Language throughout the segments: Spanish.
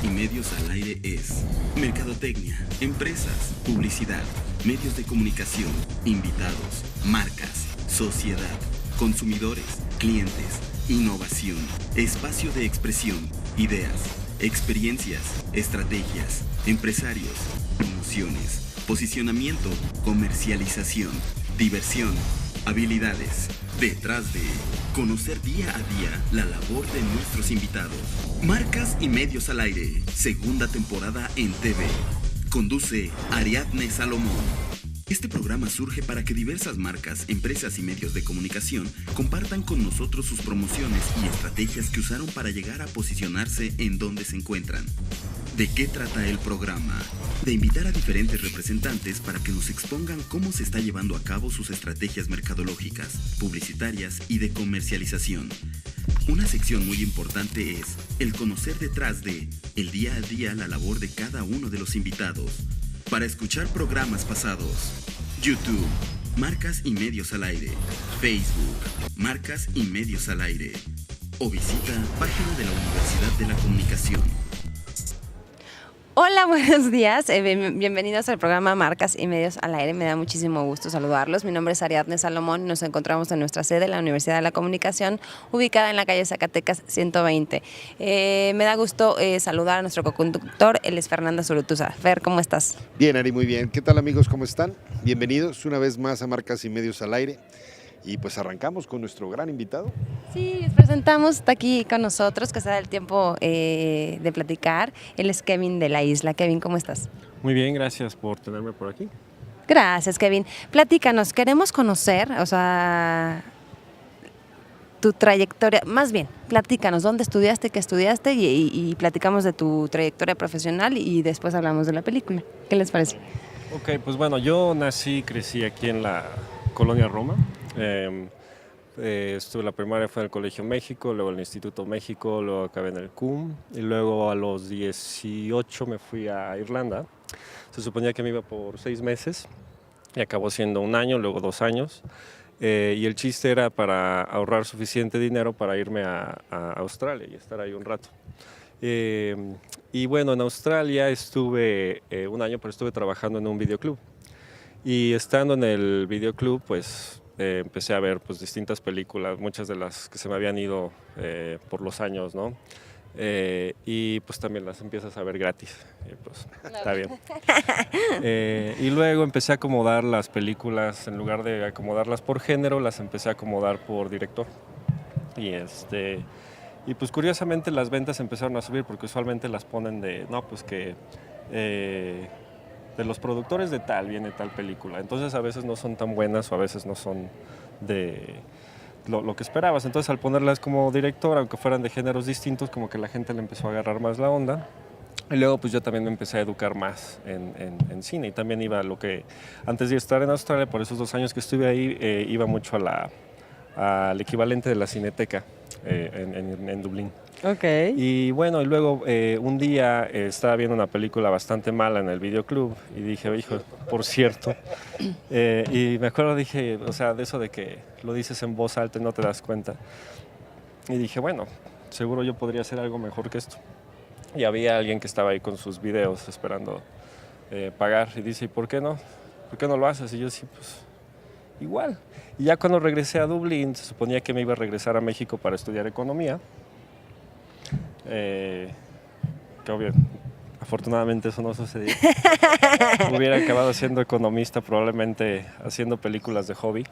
y Medios al Aire es mercadotecnia, empresas, publicidad, medios de comunicación, invitados, marcas, sociedad, consumidores, clientes, innovación, espacio de expresión, ideas, experiencias, estrategias, empresarios, promociones, posicionamiento, comercialización, diversión, habilidades. Detrás de conocer día a día la labor de nuestros invitados. Marcas y Medios al Aire, segunda temporada en TV. Conduce Ariadne Salomón. Este programa surge para que diversas marcas, empresas y medios de comunicación compartan con nosotros sus promociones y estrategias que usaron para llegar a posicionarse en donde se encuentran. ¿De qué trata el programa? De invitar a diferentes representantes para que nos expongan cómo se está llevando a cabo sus estrategias mercadológicas, publicitarias y de comercialización. Una sección muy importante es el conocer detrás de, el día a día, la labor de cada uno de los invitados. Para escuchar programas pasados, YouTube, Marcas y Medios al Aire, Facebook, Marcas y Medios al Aire, o visita página de la Universidad de la Comunicación. Hola, buenos días, bienvenidos al programa Marcas y Medios al Aire. Me da muchísimo gusto saludarlos. Mi nombre es Ariadne Salomón y nos encontramos en nuestra sede, la Universidad de la Comunicación, ubicada en la calle Zacatecas 120. Me da gusto saludar a nuestro coconductor, él es Fernanda Zurutuza. Fer, ¿cómo estás? Bien, Ari, muy bien. ¿Qué tal, amigos? ¿Cómo están? Bienvenidos una vez más a Marcas y Medios al Aire. Y pues arrancamos con nuestro gran invitado. Sí, les presentamos, está aquí con nosotros, que se da el tiempo de platicar. Él es Kevin de la Isla. Kevin, ¿cómo estás? Muy bien, gracias por tenerme por aquí. Gracias, Kevin. Platícanos, queremos conocer, tu trayectoria, más bien, platícanos dónde estudiaste, qué estudiaste y platicamos de tu trayectoria profesional y después hablamos de la película. ¿Qué les parece? Ok, pues bueno, yo nací y crecí aquí en la Colonia Roma. Estuve la primaria fue en el Colegio México, luego en el Instituto México, luego acabé en el CUM y luego a los 18 me fui a Irlanda. Se suponía que me iba por 6 meses y acabó siendo 1 año, luego 2 años. Y el chiste era para ahorrar suficiente dinero para irme a Australia y estar ahí un rato. Y bueno, en Australia estuve 1 año, pero estuve trabajando en un videoclub. Y estando en el videoclub, pues empecé a ver pues, distintas películas, muchas de las que se me habían ido por los años, ¿no? Y pues también las empiezas a ver gratis, pues está bien. Y luego empecé a acomodar las películas, en lugar de acomodarlas por género, las empecé a acomodar por director. Y pues curiosamente las ventas empezaron a subir porque usualmente las ponen de, no, pues que de los productores de tal viene tal película. Entonces a veces no son tan buenas o a veces no son de lo que esperabas. Entonces al ponerlas como director, aunque fueran de géneros distintos, como que la gente le empezó a agarrar más la onda. Y luego pues yo también me empecé a educar más en cine y también iba a lo que, antes de estar en Australia, por esos 2 años que estuve ahí, iba mucho al equivalente de la Cineteca en Dublín. Okay. Y bueno, y luego un día estaba viendo una película bastante mala en el videoclub y dije, hijo, por cierto, y me acuerdo, dije, o sea, de eso de que lo dices en voz alta y no te das cuenta. Y dije, bueno, seguro yo podría hacer algo mejor que esto. Y había alguien que estaba ahí con sus videos esperando pagar y dice, ¿y por qué no? ¿Por qué no lo haces? Y yo sí, pues igual. Y ya cuando regresé a Dublín, se suponía que me iba a regresar a México para estudiar economía. Que obvio, afortunadamente eso no sucedió. Hubiera acabado siendo economista, probablemente haciendo películas de hobby.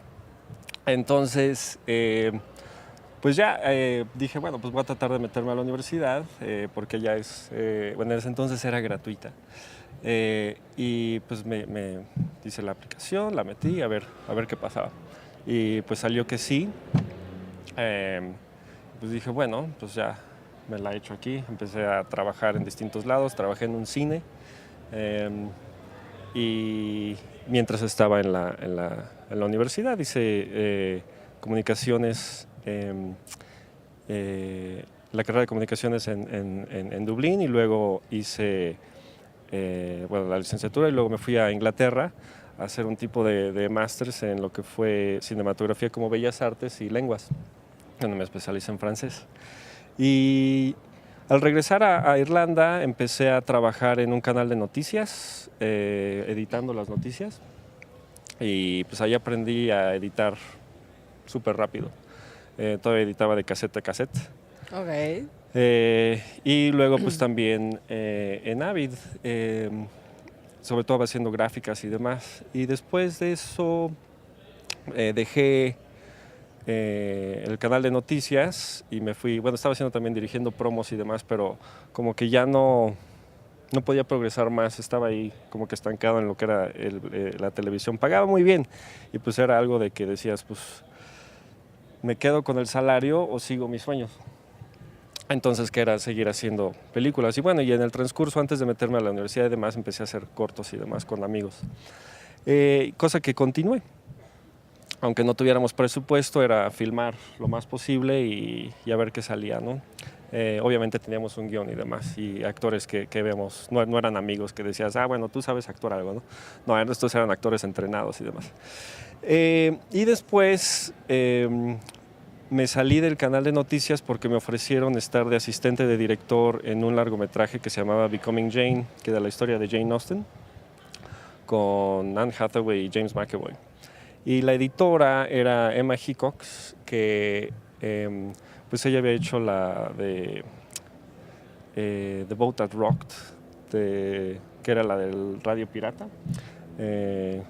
Entonces, pues ya dije, bueno, pues voy a tratar de meterme a la universidad, porque ya es, bueno, en ese entonces era gratuita. Y pues me hice la aplicación, la metí, a ver qué pasaba. Y pues salió que sí. Pues dije, bueno, pues ya me la he hecho aquí. Empecé a trabajar en distintos lados, trabajé en un cine y mientras estaba en la universidad hice comunicaciones, la carrera de comunicaciones en Dublín y luego hice bueno, la licenciatura y luego me fui a Inglaterra a hacer un tipo de másters en lo que fue cinematografía como bellas artes y lenguas, donde me especialicé en francés. Y Al regresar a Irlanda empecé a trabajar en un canal de noticias, editando las noticias, y pues ahí aprendí a editar súper rápido. Todavía editaba de cassette a cassette. Ok. Y luego pues también en Avid, sobre todo haciendo gráficas y demás. Y después de eso dejé el canal de noticias y me fui, bueno, estaba haciendo también dirigiendo promos y demás, pero como que ya no podía progresar más, estaba ahí como que estancado en lo que era la televisión. Pagaba muy bien y pues era algo de que decías, pues me quedo con el salario o sigo mis sueños. Entonces, que era seguir haciendo películas. Y bueno, y en el transcurso, antes de meterme a la universidad y demás, empecé a hacer cortos y demás con amigos. Cosa que continué. Aunque no tuviéramos presupuesto, era filmar lo más posible y a ver qué salía, ¿no? Obviamente teníamos un guión y demás, y actores que vemos, no eran amigos que decías, bueno, tú sabes actuar algo, ¿no? No, estos eran actores entrenados y demás. Y después me salí del canal de noticias porque me ofrecieron estar de asistente de director en un largometraje que se llamaba Becoming Jane, que era la historia de Jane Austen, con Anne Hathaway y James McAvoy. Y la editora era Emma Hickox, que pues ella había hecho la de The Boat That Rocked, que era la del Radio Pirata.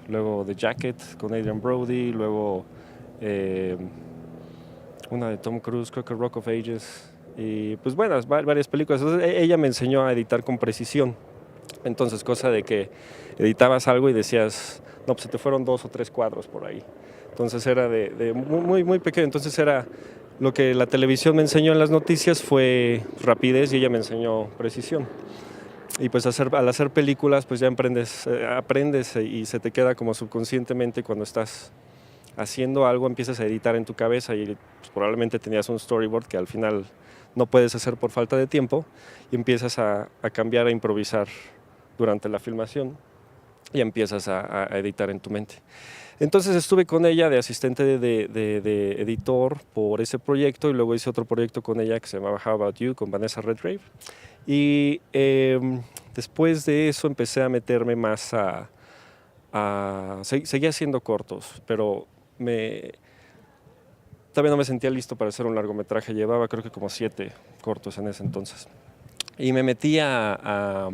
Luego The Jacket con Adrian Brody, luego una de Tom Cruise, creo que Rock of Ages, y pues varias películas. Entonces, ella me enseñó a editar con precisión. Entonces, cosa de que editabas algo y decías, no, pues se te fueron 2 o 3 cuadros por ahí. Entonces era de muy pequeño. Entonces era lo que la televisión me enseñó en las noticias fue rapidez y ella me enseñó precisión. Y pues al hacer películas pues ya aprendes y se te queda como subconscientemente cuando estás haciendo algo, empiezas a editar en tu cabeza y pues, probablemente tenías un storyboard que al final no puedes hacer por falta de tiempo y empiezas a cambiar, a improvisar durante la filmación y empiezas a editar en tu mente. Entonces estuve con ella de asistente de editor por ese proyecto y luego hice otro proyecto con ella que se llamaba How About You con Vanessa Redgrave. Y después de eso empecé a meterme más seguía haciendo cortos, pero todavía no me sentía listo para hacer un largometraje. Llevaba creo que como 7 cortos en ese entonces. Y me metí a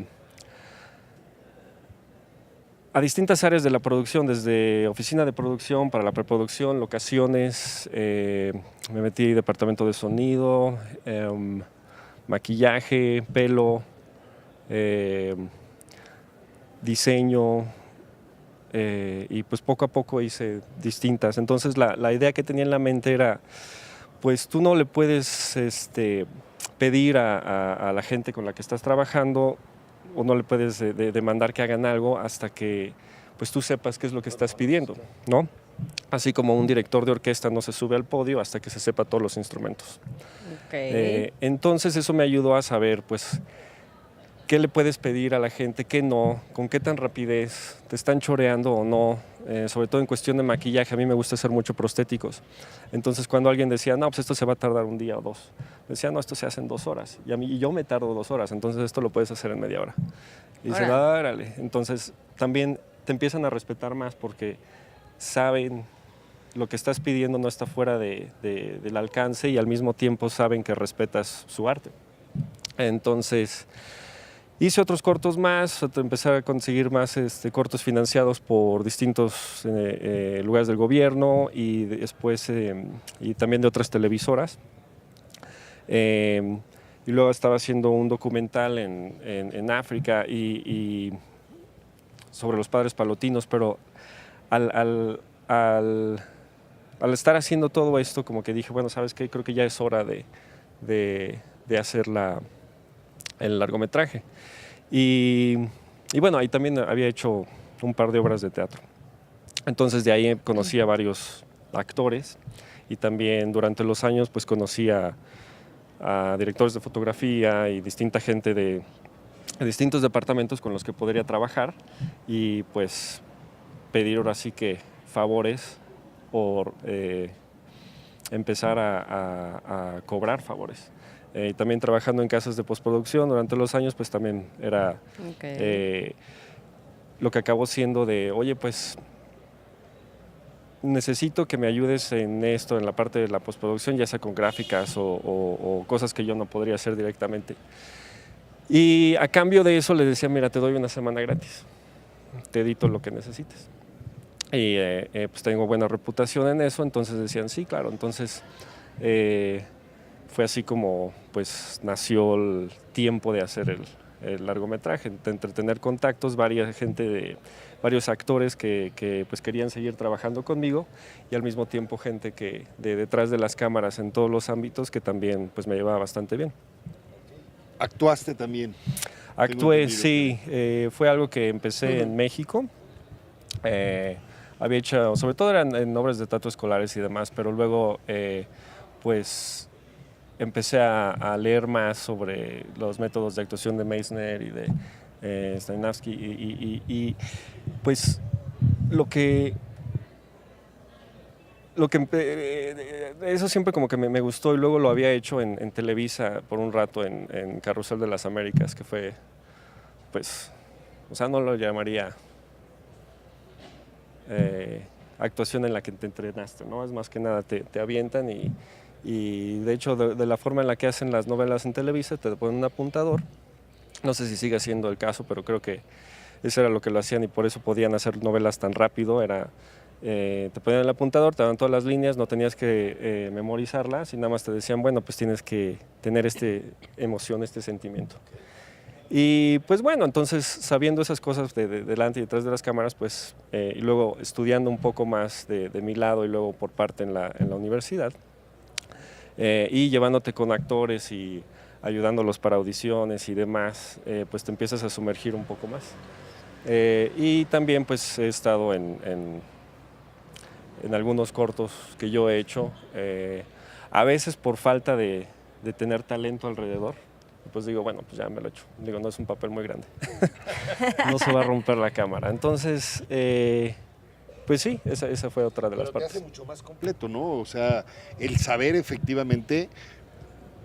distintas áreas de la producción, desde oficina de producción para la preproducción, locaciones, me metí en departamento de sonido, maquillaje, pelo, diseño, y pues poco a poco hice distintas. Entonces la idea que tenía en la mente era, pues tú no le puedes pedir a la gente con la que estás trabajando o no le puedes demandar que hagan algo hasta que pues tú sepas qué es lo que estás pidiendo, ¿no? Así como un director de orquesta no se sube al podio hasta que se sepa todos los instrumentos. Okay. Entonces eso me ayudó a saber pues qué le puedes pedir a la gente, qué no, con qué tan rapidez, te están choreando o no, sobre todo en cuestión de maquillaje. A mí me gusta hacer mucho prostéticos. Entonces cuando alguien decía, no, pues esto se va a tardar 1 día o 2, decía, no, esto se hace en 2 horas. Y yo me tardo 2 horas, entonces esto lo puedes hacer en media hora. Y dicen, órale. Entonces también te empiezan a respetar más porque saben lo que estás pidiendo no está fuera del alcance y al mismo tiempo saben que respetas su arte. Entonces hice otros cortos más, empecé a conseguir más cortos financiados por distintos lugares del gobierno y después y también de otras televisoras. Y luego estaba haciendo un documental en África y sobre los padres palotinos, pero al estar haciendo todo esto, como que dije, bueno, ¿sabes qué? Creo que ya es hora de hacer el largometraje. Y bueno, ahí también había hecho un par de obras de teatro. Entonces de ahí conocí a varios actores y también durante los años pues conocí a directores de fotografía y distinta gente de distintos departamentos con los que podría trabajar y pues pedir ahora sí que favores por empezar a cobrar favores. También trabajando en casas de postproducción durante los años, pues también era lo que acabó siendo de, oye, pues necesito que me ayudes en esto, en la parte de la postproducción, ya sea con gráficas o cosas que yo no podría hacer directamente. Y a cambio de eso les decía, mira, te doy una semana gratis, te edito lo que necesites. Y pues tengo buena reputación en eso, entonces decían, sí, claro. Entonces fue así como pues nació el tiempo de hacer el largometraje, de entretener contactos, varios actores que pues querían seguir trabajando conmigo y al mismo tiempo gente que de detrás de las cámaras en todos los ámbitos que también pues me llevaba bastante bien. ¿Actuaste también? Actué, sí, fue algo que empecé en México. Había hecho, sobre todo eran en obras de teatro escolares y demás, pero luego pues empecé a leer más sobre los métodos de actuación de Meissner y de Stanislavski y pues eso siempre como que me gustó y luego lo había hecho en Televisa por un rato en Carrusel de las Américas, que fue pues, o sea, no lo llamaría actuación en la que te entrenaste, ¿no? Es más que nada te avientan y de hecho de la forma en la que hacen las novelas en Televisa te ponen un apuntador, no sé si sigue siendo el caso, pero creo que eso era lo que lo hacían y por eso podían hacer novelas tan rápido, te ponían el apuntador, te daban todas las líneas, no tenías que memorizarlas y nada más te decían, bueno, pues tienes que tener esta emoción, este sentimiento. Y pues bueno, entonces sabiendo esas cosas de delante y detrás de las cámaras, pues y luego estudiando un poco más de mi lado y luego por parte en la universidad y llevándote con actores y ayudándolos para audiciones y demás, pues te empiezas a sumergir un poco más. Y también pues he estado en algunos cortos que yo he hecho, a veces por falta de tener talento alrededor. Pues digo, bueno, pues ya me lo he hecho. Digo, no es un papel muy grande. No se va a romper la cámara. Entonces, pues sí, esa fue otra de las partes. Te hace mucho más completo, ¿no? O sea, el saber efectivamente,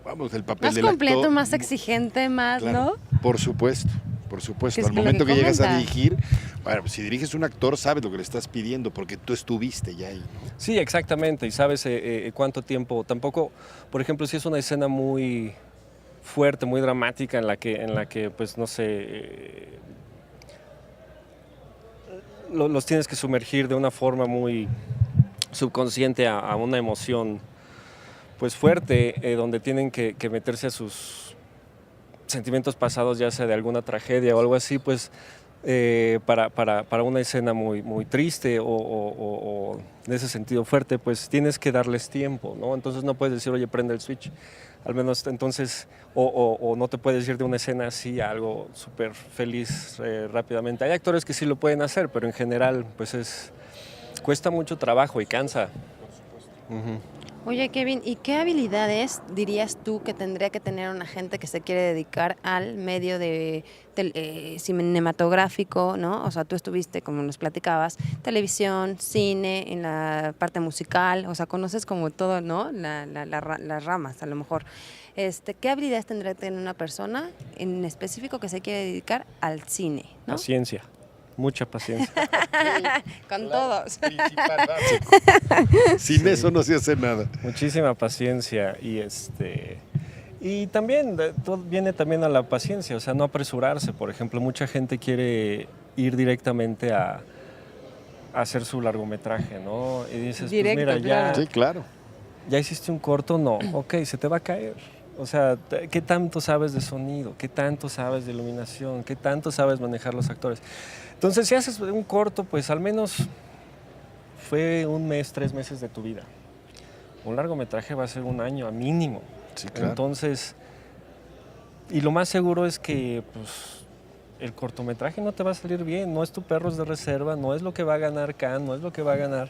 vamos, el papel más del actor. Más completo, más exigente, más, claro, ¿no? Por supuesto. Al momento que llegas a dirigir, bueno, pues si diriges un actor sabes lo que le estás pidiendo porque tú estuviste ya ahí, ¿no? Sí, exactamente. Y sabes cuánto tiempo. Tampoco, por ejemplo, si es una escena muy fuerte, muy dramática en la que pues no sé, los tienes que sumergir de una forma muy subconsciente a una emoción pues fuerte, donde tienen que meterse a sus sentimientos pasados, ya sea de alguna tragedia o algo así, pues para una escena muy, muy triste o en ese sentido fuerte, pues tienes que darles tiempo, ¿no? Entonces no puedes decir, oye, prende el switch. Al menos entonces, o no te puedes ir de una escena así a algo súper feliz rápidamente. Hay actores que sí lo pueden hacer, pero en general pues cuesta mucho trabajo y cansa. Oye, Kevin, ¿y qué habilidades dirías tú que tendría que tener una gente que se quiere dedicar al medio cinematográfico, ¿no? O sea, tú estuviste, como nos platicabas, televisión, cine, en la parte musical, o sea, conoces como todo, ¿no? Las ramas, a lo mejor. ¿Qué habilidades tendría que tener una persona en específico que se quiere dedicar al cine, ¿no? Paciencia. Mucha paciencia. Con todos. Principal básico. Sin eso no se hace nada. Muchísima paciencia y también todo viene también a la paciencia, o sea, no apresurarse. Por ejemplo, mucha gente quiere ir directamente a hacer su largometraje, ¿no? Y dices, directo, pues mira, Sí, claro. ya hiciste un corto, no, ok, se te va a caer. O sea, ¿qué tanto sabes de sonido? ¿Qué tanto sabes de iluminación? ¿Qué tanto sabes manejar los actores? Entonces, si haces un corto, pues al menos fue 1 mes, 3 meses de tu vida. Un largometraje va a ser 1 año a mínimo. Sí, claro. Entonces, y lo más seguro es que pues, el cortometraje no te va a salir bien. No es tu Perros de Reserva, no es lo que va a ganar Cannes, no es lo que va a ganar.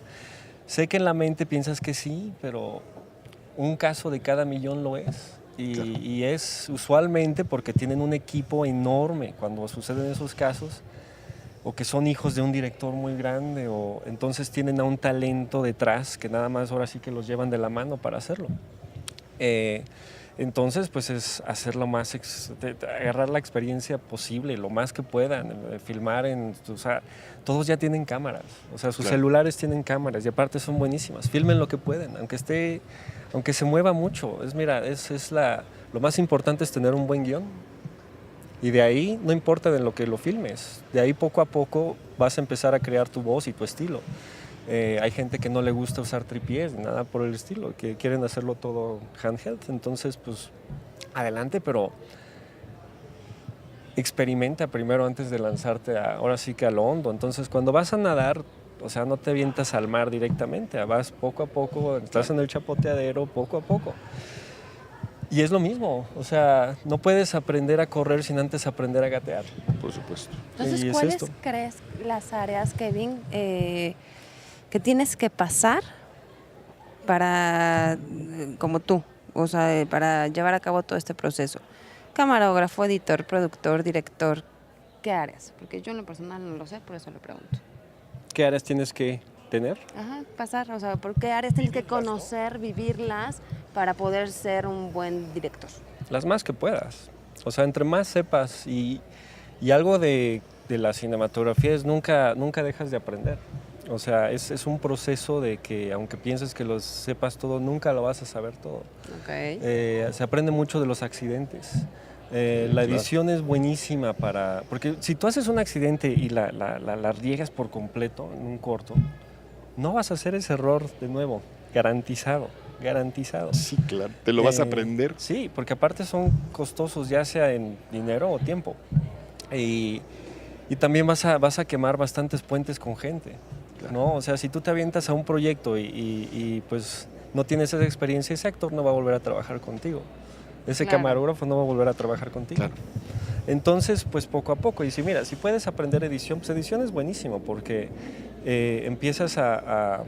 Sé que en la mente piensas que sí, pero un caso de cada millón lo es. Y es usualmente porque tienen un equipo enorme cuando suceden esos casos, o que son hijos de un director muy grande, o entonces tienen a un talento detrás que nada más ahora sí que los llevan de la mano para hacerlo. Entonces, pues es hacer lo más, agarrar la experiencia posible, lo más que puedan, filmar o sea, todos ya tienen cámaras, o sea, sus celulares tienen cámaras y aparte son buenísimas, filmen lo que pueden, aunque se mueva mucho. Lo más importante es tener un buen guión y de ahí no importa de lo que lo filmes, de ahí poco a poco vas a empezar a crear tu voz y tu estilo. Hay gente que no le gusta usar tripiés, nada por el estilo, que quieren hacerlo todo handheld. Entonces, pues, adelante, pero experimenta primero antes de lanzarte ahora sí que a lo hondo. Entonces, cuando vas a nadar, o sea, no te avientas al mar directamente, vas poco a poco, estás en el chapoteadero poco a poco. Y es lo mismo, o sea, no puedes aprender a correr sin antes aprender a gatear. Por supuesto. Entonces, ¿cuáles crees las áreas, Kevin, que tienes que pasar para, como tú, o sea, para llevar a cabo todo este proceso? Camarógrafo, editor, productor, director, ¿qué áreas? Porque yo en lo personal no lo sé, por eso le pregunto. ¿Qué áreas tienes que tener? Ajá, pasar, o sea, ¿por qué áreas tienes que conocer, vivirlas para poder ser un buen director? Las más que puedas. O sea, entre más sepas y algo de la cinematografía es nunca dejas de aprender. O sea, es un proceso de que aunque pienses que lo sepas todo, nunca lo vas a saber todo. Okay. Se aprende mucho de los accidentes. La edición es buenísima porque si tú haces un accidente y la riegas por completo en un corto, no vas a hacer ese error de nuevo, garantizado. Sí, claro. ¿Te lo vas a aprender? Sí, porque aparte son costosos, ya sea en dinero o tiempo. Y también vas a quemar bastantes puentes con gente. ¿No? O sea, si tú te avientas a un proyecto y pues no tienes esa experiencia, ese actor no va a volver a trabajar contigo. Ese camarógrafo no va a volver a trabajar contigo. Claro. Entonces, pues poco a poco. Y si puedes aprender edición, pues edición es buenísimo porque empiezas a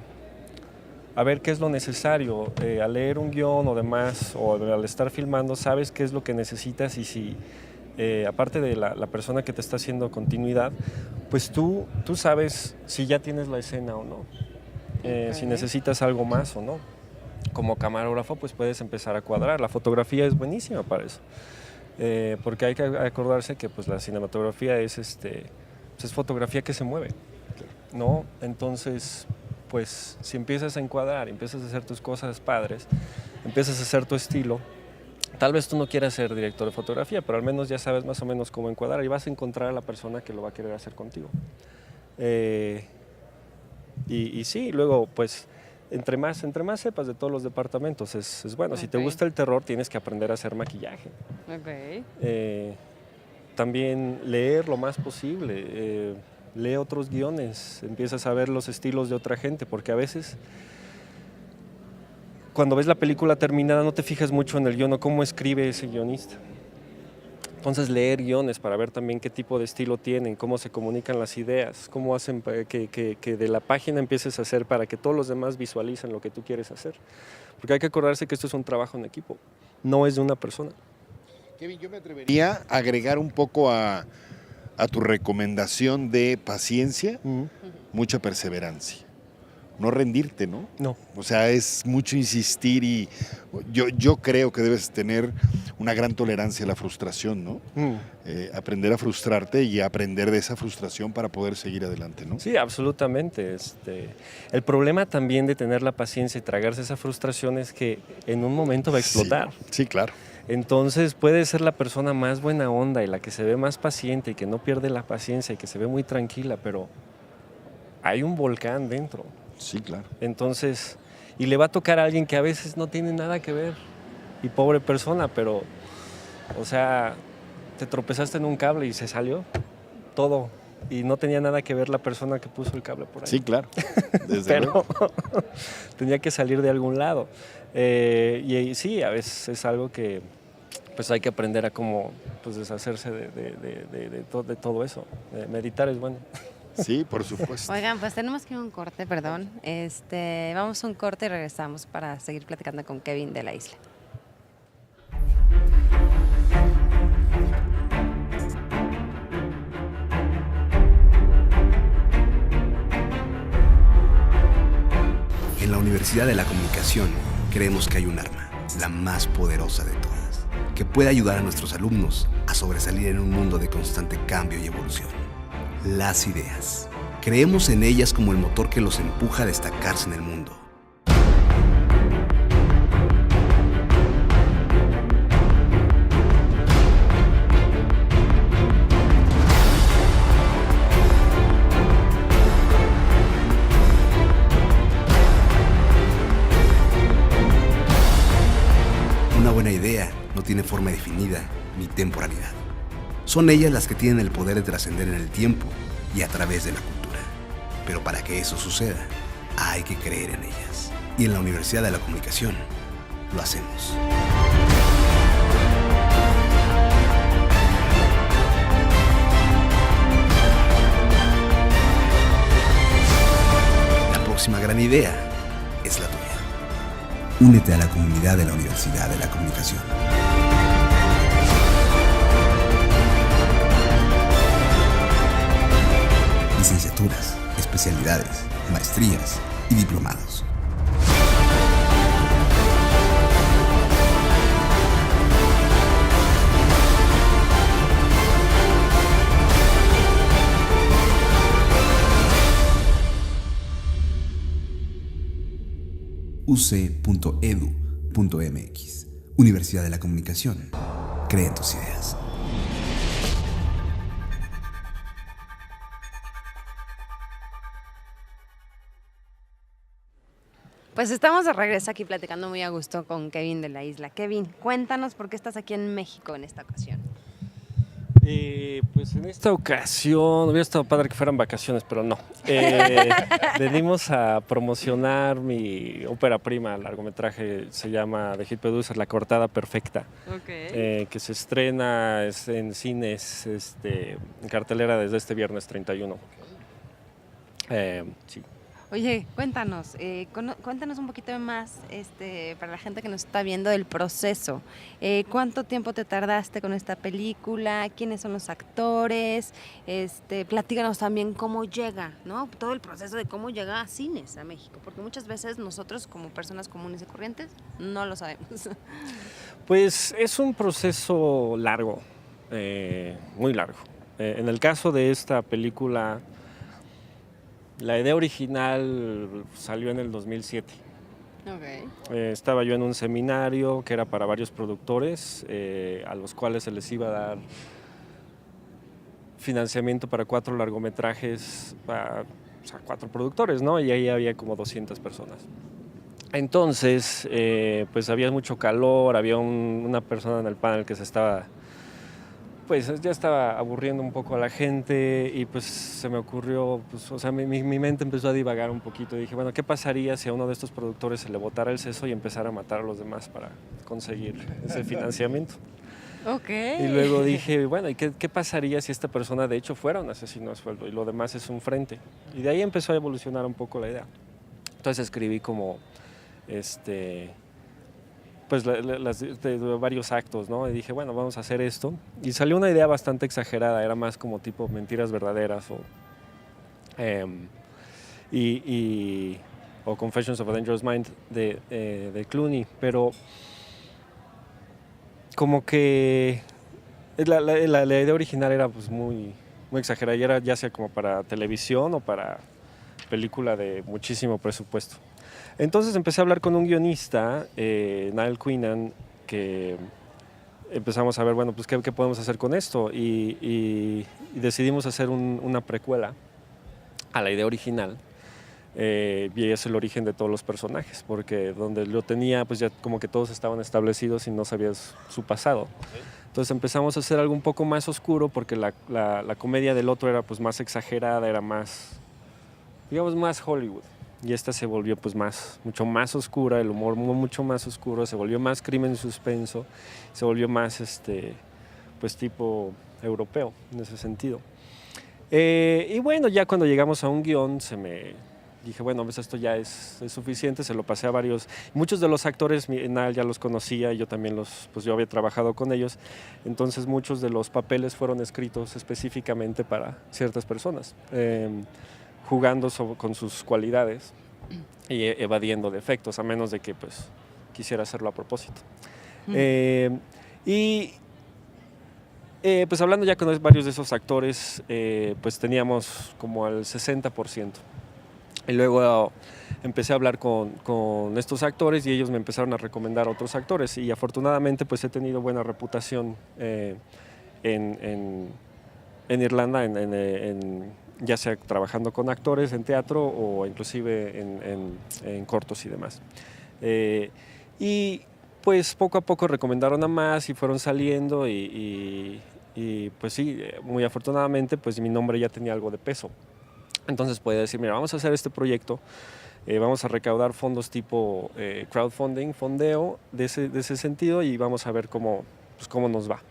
ver qué es lo necesario. Al leer un guión o demás, o al estar filmando, sabes qué es lo que necesitas y si... aparte de la persona que te está haciendo continuidad, pues tú sabes si ya tienes la escena o no, si necesitas algo más o no. Como camarógrafo, pues puedes empezar a cuadrar. La fotografía es buenísima para eso, porque hay que acordarse que pues, la cinematografía es fotografía que se mueve, ¿no? Entonces, pues si empiezas a encuadrar, empiezas a hacer tus cosas padres, empiezas a hacer tu estilo. Tal vez tú no quieras ser director de fotografía, pero al menos ya sabes más o menos cómo encuadrar y vas a encontrar a la persona que lo va a querer hacer contigo. Y sí, luego pues entre más sepas de todos los departamentos es bueno. Okay. Si te gusta el terror tienes que aprender a hacer maquillaje. Okay. También leer lo más posible, lee otros guiones, empiezas a ver los estilos de otra gente, porque a veces... Cuando ves la película terminada no te fijas mucho en el guion o cómo escribe ese guionista. Entonces leer guiones para ver también qué tipo de estilo tienen, cómo se comunican las ideas, cómo hacen que de la página empieces a hacer para que todos los demás visualicen lo que tú quieres hacer. Porque hay que acordarse que esto es un trabajo en equipo, no es de una persona. Kevin, yo me atrevería a agregar un poco a tu recomendación de paciencia, mucha perseverancia. No rendirte, ¿no? No. O sea, es mucho insistir y yo creo que debes tener una gran tolerancia a la frustración, ¿no? Aprender a frustrarte y aprender de esa frustración para poder seguir adelante, ¿no? Sí, absolutamente. El problema también de tener la paciencia y tragarse esa frustración es que en un momento va a explotar. Sí, claro. Entonces puede ser la persona más buena onda y la que se ve más paciente y que no pierde la paciencia y que se ve muy tranquila, pero hay un volcán dentro. Sí, claro. Entonces, y le va a tocar a alguien que a veces no tiene nada que ver, y pobre persona, pero, o sea, te tropezaste en un cable y se salió todo, y no tenía nada que ver la persona que puso el cable por ahí. Sí, claro. Pero tenía que salir de algún lado. Y sí, a veces es algo que pues hay que aprender a cómo pues, deshacerse de todo eso. Meditar es bueno. Sí, por supuesto. Oigan, pues tenemos que ir a un corte, perdón. Vamos a un corte y regresamos para seguir platicando con Kevin de la Isla. En la Universidad de la Comunicación creemos que hay un arma, la más poderosa de todas. que puede ayudar a nuestros alumnos a sobresalir en un mundo de constante cambio y evolución. Las ideas. Creemos en ellas como el motor que los empuja a destacarse en el mundo. Una buena idea no tiene forma definida ni temporalidad. Son ellas las que tienen el poder de trascender en el tiempo y a través de la cultura. Pero para que eso suceda, hay que creer en ellas. Y en la Universidad de la Comunicación lo hacemos. La próxima gran idea es la tuya. Únete a la comunidad de la Universidad de la Comunicación. Licenciaturas, especialidades, maestrías y diplomados. uc.edu.mx. Universidad de la Comunicación. Cree en tus ideas. Pues estamos de regreso aquí platicando muy a gusto con Kevin de la Isla. Kevin, cuéntanos por qué estás aquí en México en esta ocasión. Pues en esta ocasión, hubiera estado padre que fueran vacaciones, pero no. Venimos a promocionar mi ópera prima, largometraje, se llama The Hit Producer, La Cortada Perfecta, que se estrena en cines, en cartelera desde este viernes 31. Sí. Oye, cuéntanos un poquito más para la gente que nos está viendo del proceso. ¿Cuánto tiempo te tardaste con esta película? ¿Quiénes son los actores? Platícanos también cómo llega, ¿no? Todo el proceso de cómo llega a cines a México, porque muchas veces nosotros como personas comunes y corrientes no lo sabemos. Pues es un proceso largo, muy largo. En el caso de esta película, la idea original salió en el 2007. Okay. Estaba yo en un seminario que era para varios productores, a los cuales se les iba a dar financiamiento para 4 largometrajes, o sea, 4 productores, ¿no? Y ahí había como 200 personas. Entonces, pues había mucho calor, había una persona en el panel que pues ya estaba aburriendo un poco a la gente y pues se me ocurrió, pues, o sea, mi mente empezó a divagar un poquito y dije, bueno, ¿qué pasaría si a uno de estos productores se le botara el seso y empezara a matar a los demás para conseguir ese financiamiento? Okay. Y luego dije, bueno, ¿y qué pasaría si esta persona de hecho fuera un asesino a sueldo y lo demás es un frente? Y de ahí empezó a evolucionar un poco la idea. Entonces escribí como, pues varios actos, ¿no? Y dije, bueno, vamos a hacer esto. Y salió una idea bastante exagerada, era más como tipo Mentiras Verdaderas o Confessions of a Dangerous Mind de Clooney, pero como que la idea original era pues muy exagerada y era ya sea como para televisión o para película de muchísimo presupuesto. Entonces empecé a hablar con un guionista, Niall Queenan, que empezamos a ver, bueno, pues qué podemos hacer con esto y decidimos hacer una precuela a la idea original. Y es el origen de todos los personajes, porque donde lo tenía, pues ya como que todos estaban establecidos y no sabías su pasado. Entonces empezamos a hacer algo un poco más oscuro, porque la comedia del otro era pues más exagerada, era más, digamos, más Hollywood. Y esta se volvió pues mucho más oscura, el humor mucho más oscuro, se volvió más crimen y suspenso, se volvió más pues tipo europeo en ese sentido. Y bueno, ya cuando llegamos a un guión dije, bueno, pues esto ya es suficiente, se lo pasé a varios. Muchos de los actores Niall ya los conocía, y yo también pues yo había trabajado con ellos, entonces muchos de los papeles fueron escritos específicamente para ciertas personas. Jugando con sus cualidades y evadiendo defectos, a menos de que pues quisiera hacerlo a propósito. Y Y pues hablando ya con varios de esos actores, pues teníamos como el 60%. Y luego empecé a hablar con estos actores y ellos me empezaron a recomendar a otros actores. Y afortunadamente pues he tenido buena reputación en Irlanda, ya sea trabajando con actores en teatro o inclusive en cortos y demás. Y pues poco a poco recomendaron a más y fueron saliendo y pues sí, muy afortunadamente pues mi nombre ya tenía algo de peso. Entonces podía decir, mira, vamos a hacer este proyecto, vamos a recaudar fondos tipo crowdfunding, fondeo de ese sentido y vamos a ver cómo nos va.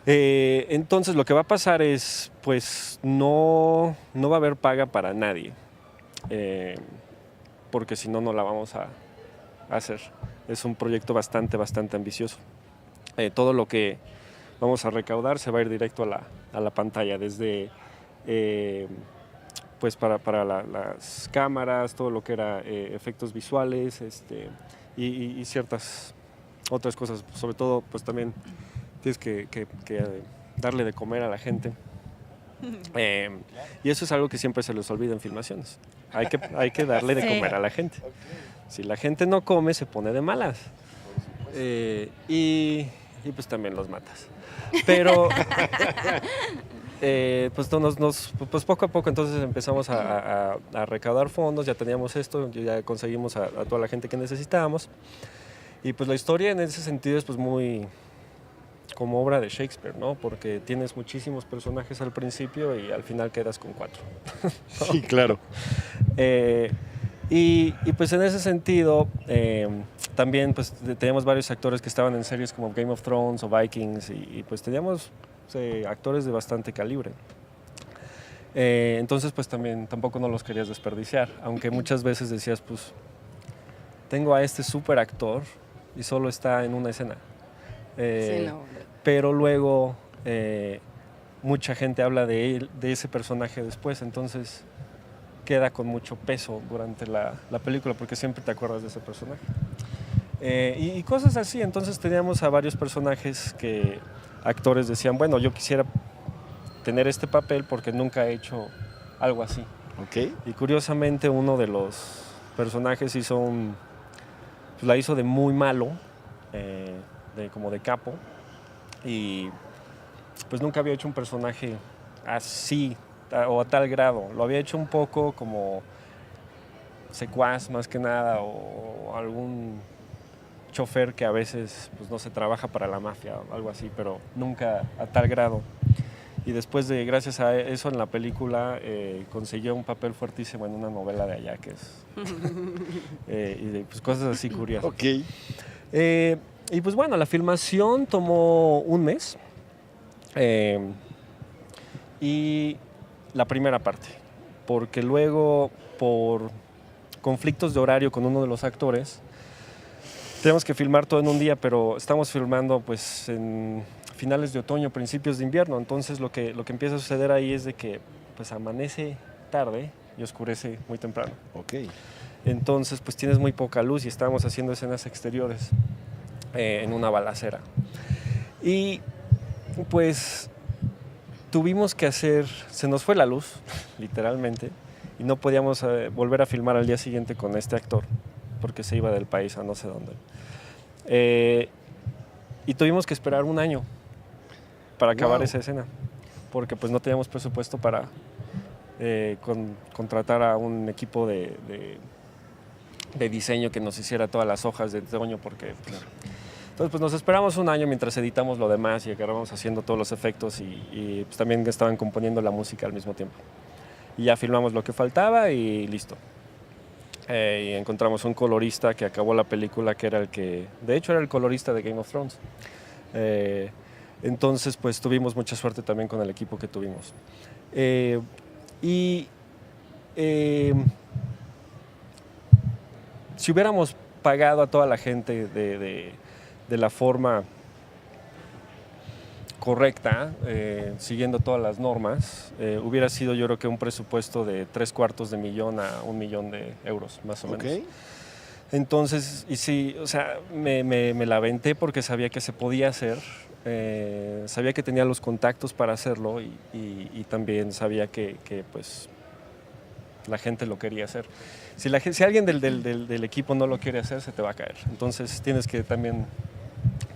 Entonces lo que va a pasar es, pues no va a haber paga para nadie, porque si no, no la vamos a hacer. Es un proyecto bastante ambicioso. Todo lo que vamos a recaudar se va a ir directo a la pantalla, desde pues para las cámaras, todo lo que era efectos visuales y ciertas otras cosas. Sobre todo, pues también tienes que darle de comer a la gente. Y eso es algo que siempre se les olvida en filmaciones. Hay que darle de comer a la gente. Si la gente no come, se pone de malas. Y pues también los matas. Pero pues poco a poco entonces empezamos a recaudar fondos, ya teníamos esto, ya conseguimos a toda la gente que necesitábamos. Y pues la historia en ese sentido es pues muy como obra de Shakespeare, ¿no? Porque tienes muchísimos personajes al principio y al final quedas con 4. ¿no? Sí, claro. Y pues en ese sentido también pues teníamos varios actores que estaban en series como Game of Thrones o Vikings y pues teníamos actores de bastante calibre. Entonces pues tampoco no los querías desperdiciar, aunque muchas veces decías pues tengo a este súper actor y solo está en una escena. Sí, no. Pero luego mucha gente habla de ese personaje después, entonces queda con mucho peso durante la película porque siempre te acuerdas de ese personaje. Y cosas así, entonces teníamos a varios personajes que actores decían, bueno, yo quisiera tener este papel porque nunca he hecho algo así. Okay. Y curiosamente uno de los personajes la hizo de muy malo, como de capo, y pues nunca había hecho un personaje así o a tal grado. Lo había hecho un poco como secuaz más que nada o algún chofer que a veces pues no se trabaja para la mafia o algo así, pero nunca a tal grado. Y después gracias a eso en la película consiguió un papel fuertísimo en una novela de allá que es y pues cosas así curiosas. Okay. Y pues bueno, la filmación tomó un mes y la primera parte, porque luego por conflictos de horario con uno de los actores tenemos que filmar todo en un día, pero estamos filmando pues en finales de otoño, principios de invierno, entonces lo que empieza a suceder ahí es de que pues amanece tarde y oscurece muy temprano. Okay. Entonces pues tienes muy poca luz y estábamos haciendo escenas exteriores en una balacera. Y pues tuvimos que se nos fue la luz, literalmente, y no podíamos volver a filmar al día siguiente con este actor, porque se iba del país a no sé dónde. Y tuvimos que esperar un año para acabar esa escena, porque pues no teníamos presupuesto para contratar a un equipo de diseño que nos hiciera todas las hojas de otoño, porque... Claro. Entonces pues nos esperamos un año mientras editamos lo demás y acabamos haciendo todos los efectos y pues también estaban componiendo la música al mismo tiempo. Y ya filmamos lo que faltaba y listo. Y encontramos un colorista que acabó la película, que era de hecho era el colorista de Game of Thrones. Entonces pues tuvimos mucha suerte también con el equipo que tuvimos. Si hubiéramos pagado a toda la gente de la forma correcta, siguiendo todas las normas, hubiera sido yo creo que un presupuesto de 3/4 de millón a 1 millón de euros, más o menos. Entonces, y sí, o sea, me la aventé porque sabía que se podía hacer, sabía que tenía los contactos para hacerlo y también sabía que pues la gente lo quería hacer. Si alguien del equipo no lo quiere hacer, se te va a caer. Entonces tienes que también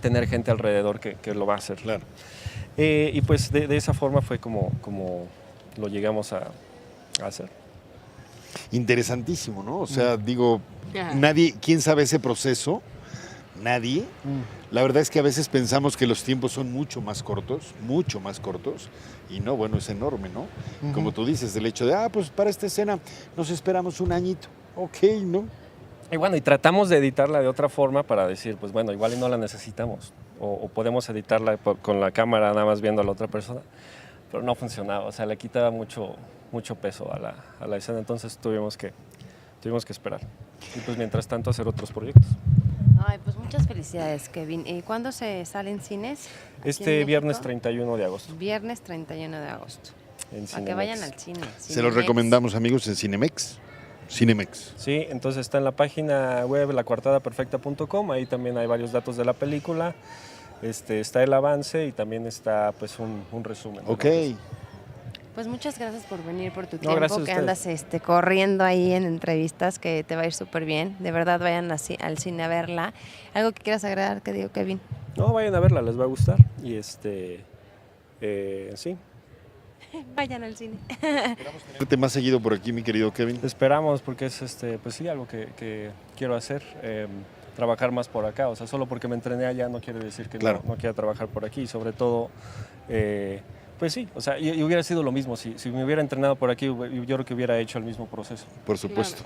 tener gente alrededor que lo va a hacer. Claro. Y pues de esa forma fue como lo llegamos a hacer. Interesantísimo, ¿no? O sea, digo, nadie, ¿quién sabe ese proceso? Nadie. La verdad es que a veces pensamos que los tiempos son mucho más cortos, y no, bueno, es enorme, ¿no? Como tú dices, el hecho de, pues para esta escena nos esperamos un añito, ok, ¿no? Y bueno, y tratamos de editarla de otra forma para decir, pues bueno, igual y no la necesitamos, o podemos editarla con la cámara nada más viendo a la otra persona, pero no funcionaba, o sea, le quitaba mucho peso a la escena, entonces tuvimos que esperar. Y pues mientras tanto hacer otros proyectos. Ay, pues muchas felicidades, Kevin. ¿Y cuándo se sale en cines? Este viernes 31 de agosto. Viernes 31 de agosto. En Para que vayan al cine. Se los recomendamos, amigos, en Cinemex. Sí, entonces está en la página web lacoartadaperfecta.com, ahí también hay varios datos de la película, está el avance y también está pues un resumen. Ok. Pues muchas gracias por venir, por tu No, tiempo, gracias a que ustedes. andas corriendo ahí en entrevistas, que te va a ir súper bien. De verdad, vayan así al cine a verla. ¿Algo que quieras agregar, que digo, Kevin? No, vayan a verla, les va a gustar y sí. Vayan al cine. Esperamos tenerte más seguido por aquí, mi querido Kevin. Esperamos porque es pues sí, algo que quiero hacer, trabajar más por acá, o sea, solo porque me entrené allá no quiere decir que Claro. no quiera trabajar por aquí, sobre todo, pues sí, o sea, y hubiera sido lo mismo, si me hubiera entrenado por aquí, yo creo que hubiera hecho el mismo proceso. Por supuesto.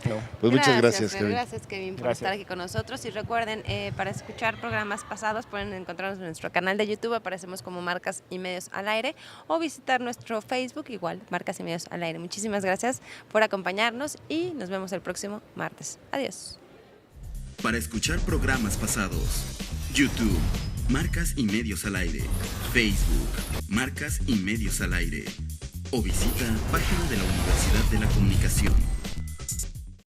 ¿no? Pues muchas gracias, Kevin. Gracias, Kevin, por Gracias. estar aquí con nosotros. Y recuerden, para escuchar programas pasados pueden encontrarnos en nuestro canal de YouTube, aparecemos como Marcas y Medios al Aire, o visitar nuestro Facebook, igual, Marcas y Medios al Aire. Muchísimas gracias por acompañarnos y nos vemos el próximo martes. Adiós. Para escuchar programas pasados, YouTube, Marcas y Medios al Aire, Facebook, Marcas y Medios al Aire, o visita página de la Universidad de la Comunicación.